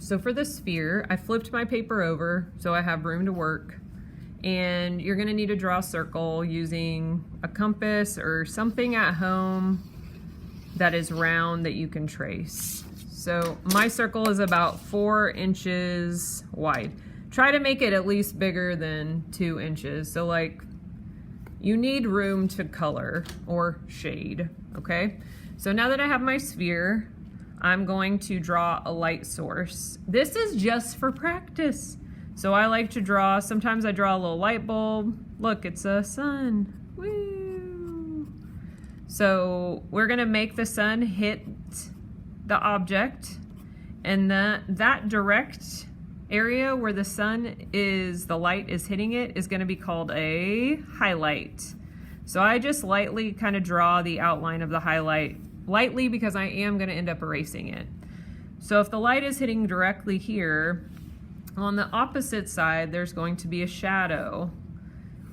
So for the sphere, I flipped my paper over so I have room to work. And you're gonna need to draw a circle using a compass or something at home that is round that you can trace. So my circle is about 4 inches wide. Try to make it at least bigger than 2 inches. So like, you need room to color or shade, okay? So now that I have my sphere, I'm going to draw a light source. This is just for practice. So I like to draw, sometimes I draw a little light bulb. Look, it's a sun. Woo! So we're gonna make the sun hit the object, and that direct area where the sun is, the light is hitting it, is gonna be called a highlight. So I just lightly kind of draw the outline of the highlight, lightly because I am gonna end up erasing it. So if the light is hitting directly here, on the opposite side, there's going to be a shadow.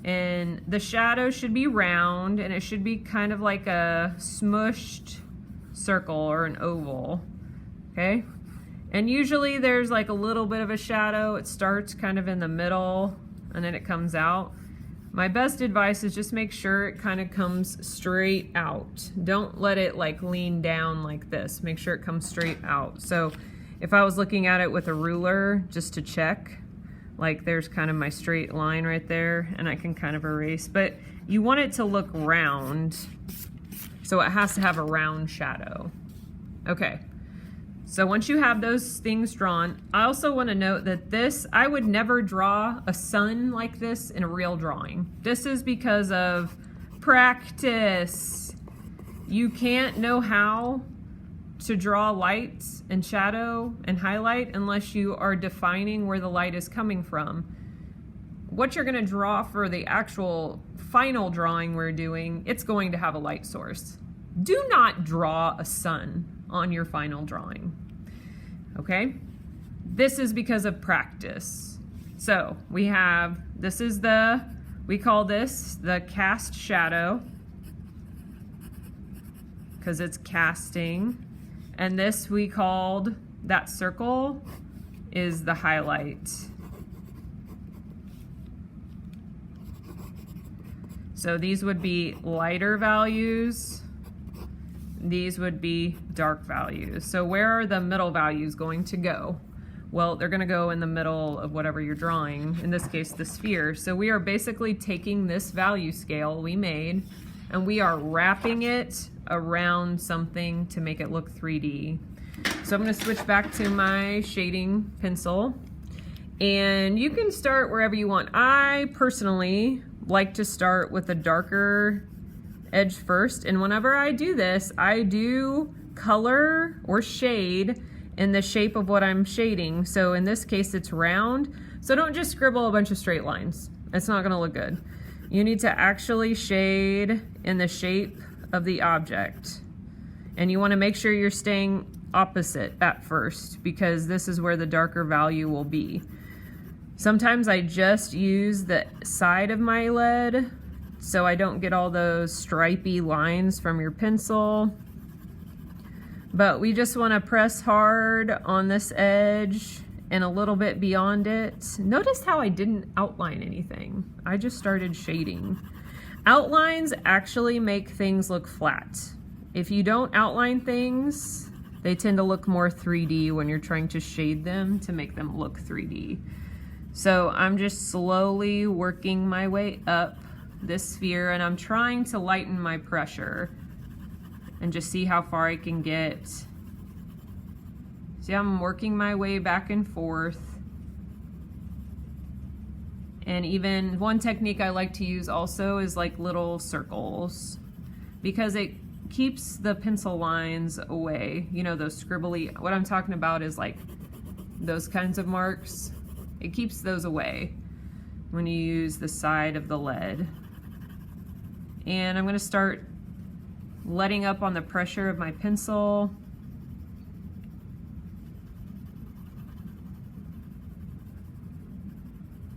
And the shadow should be round, and it should be kind of like a smushed circle or an oval, okay? And usually there's like a little bit of a shadow. It starts kind of in the middle, and then it comes out. My best advice is just make sure it kind of comes straight out. Don't let it like lean down like this. Make sure it comes straight out. So if I was looking at it with a ruler just to check, like there's kind of my straight line right there, and I can kind of erase, but you want it to look round, so it has to have a round shadow. Okay, so once you have those things drawn, I also want to note that this, I would never draw a sun like this in a real drawing. This is because of practice. You can't know how to draw light and shadow and highlight unless you are defining where the light is coming from. What you're going to draw for the actual final drawing we're doing, it's going to have a light source. Do not draw a sun on your final drawing, okay? This is because of practice. So we have, we call this the cast shadow because it's casting. And this we called, that circle is the highlight. So these would be lighter values. These would be dark values. So where are the middle values going to go? Well, they're gonna go in the middle of whatever you're drawing, in this case, the sphere. So we are basically taking this value scale we made and we are wrapping it around something to make it look 3D. So I'm gonna switch back to my shading pencil, and you can start wherever you want. I personally like to start with a darker edge first, and whenever I do this, I do color or shade in the shape of what I'm shading. So in this case, it's round. So don't just scribble a bunch of straight lines. It's not gonna look good. You need to actually shade in the shape of the object. And you wanna make sure you're staying opposite at first, because this is where the darker value will be. Sometimes I just use the side of my lead so I don't get all those stripy lines from your pencil. But we just wanna press hard on this edge and a little bit beyond it. Notice how I didn't outline anything. I just started shading. Outlines actually make things look flat. If you don't outline things, they tend to look more 3D when you're trying to shade them to make them look 3D. So I'm just slowly working my way up this sphere, and I'm trying to lighten my pressure and just see how far I can get. See, I'm working my way back and forth. And even one technique I like to use also is like little circles, because it keeps the pencil lines away. You know, those scribbly, what I'm talking about is like those kinds of marks. It keeps those away when you use the side of the lead. And I'm gonna start letting up on the pressure of my pencil.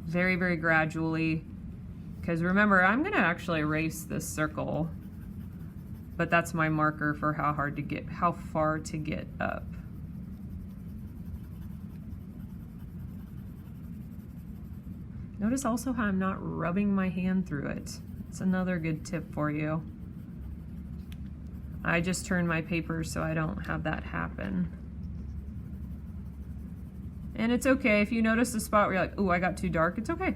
Very, very gradually, because remember, I'm gonna actually erase this circle, but that's my marker for how far to get up. Notice also how I'm not rubbing my hand through it. It's another good tip for you. I just turn my paper so I don't have that happen. And it's okay if you notice a spot where you're like, oh, I got too dark, it's okay.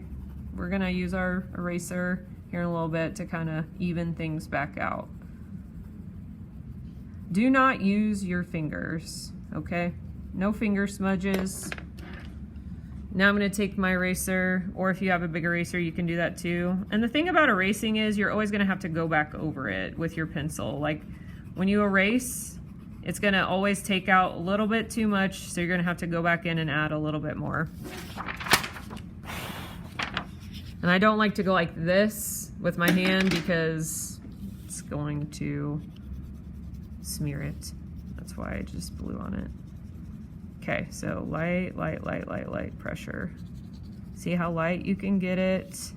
We're gonna use our eraser here in a little bit to kind of even things back out. Do not use your fingers, okay? No finger smudges. Now I'm gonna take my eraser, or if you have a big eraser, you can do that too. And the thing about erasing is you're always gonna have to go back over it with your pencil. Like when you erase, it's gonna always take out a little bit too much, so you're gonna have to go back in and add a little bit more. And I don't like to go like this with my hand because it's going to smear it. That's why I just blew on it. Okay, so light, light, light, light, light pressure. See how light you can get it?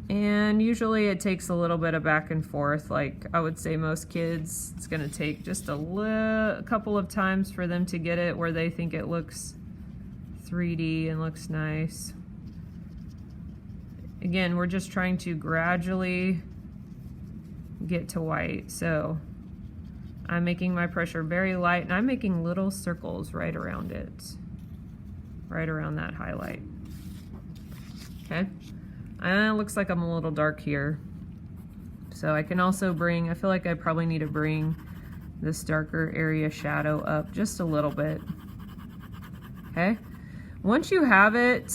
And usually it takes a little bit of back and forth. Like I would say most kids, it's gonna take just a couple of times for them to get it where they think it looks 3D and looks nice. Again, we're just trying to gradually get to white. So I'm making my pressure very light and I'm making little circles right around it, right around that highlight. Okay. And it looks like I'm a little dark here. So I can also bring, I feel like I probably need to bring this darker area shadow up just a little bit. Okay. Once you have it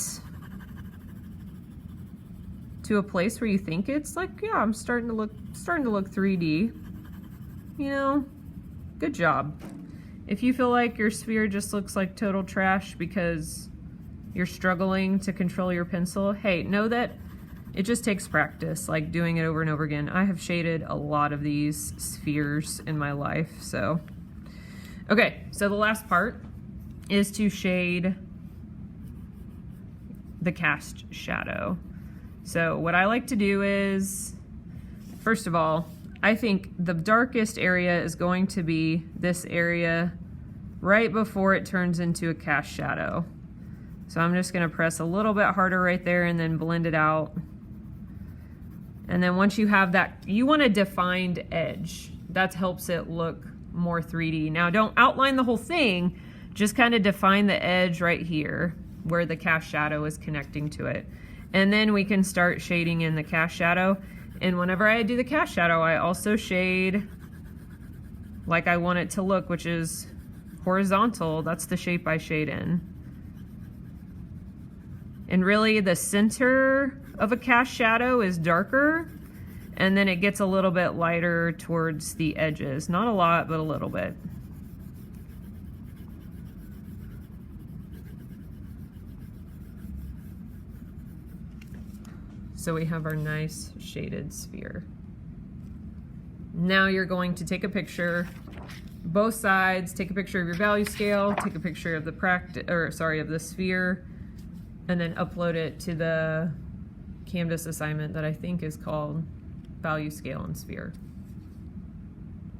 to a place where you think it's like, yeah, I'm starting to look 3D, you know, good job. If you feel like your sphere just looks like total trash because you're struggling to control your pencil, hey, know that it just takes practice, like doing it over and over again. I have shaded a lot of these spheres in my life, so. Okay, so the last part is to shade the cast shadow. So what I like to do is, first of all, I think the darkest area is going to be this area right before it turns into a cast shadow. So I'm just gonna press a little bit harder right there and then blend it out. And then once you have that, you want a defined edge. That helps it look more 3D. Now don't outline the whole thing, just kind of define the edge right here where the cast shadow is connecting to it. And then we can start shading in the cast shadow. And whenever I do the cast shadow, I also shade like I want it to look, which is horizontal. That's the shape I shade in. And really the center of a cast shadow is darker, and then it gets a little bit lighter towards the edges. Not a lot, but a little bit. So we have our nice shaded sphere. Now you're going to take a picture, both sides, take a picture of your value scale, take a picture of the sphere, and then upload it to the Canvas assignment that I think is called Value Scale and Sphere.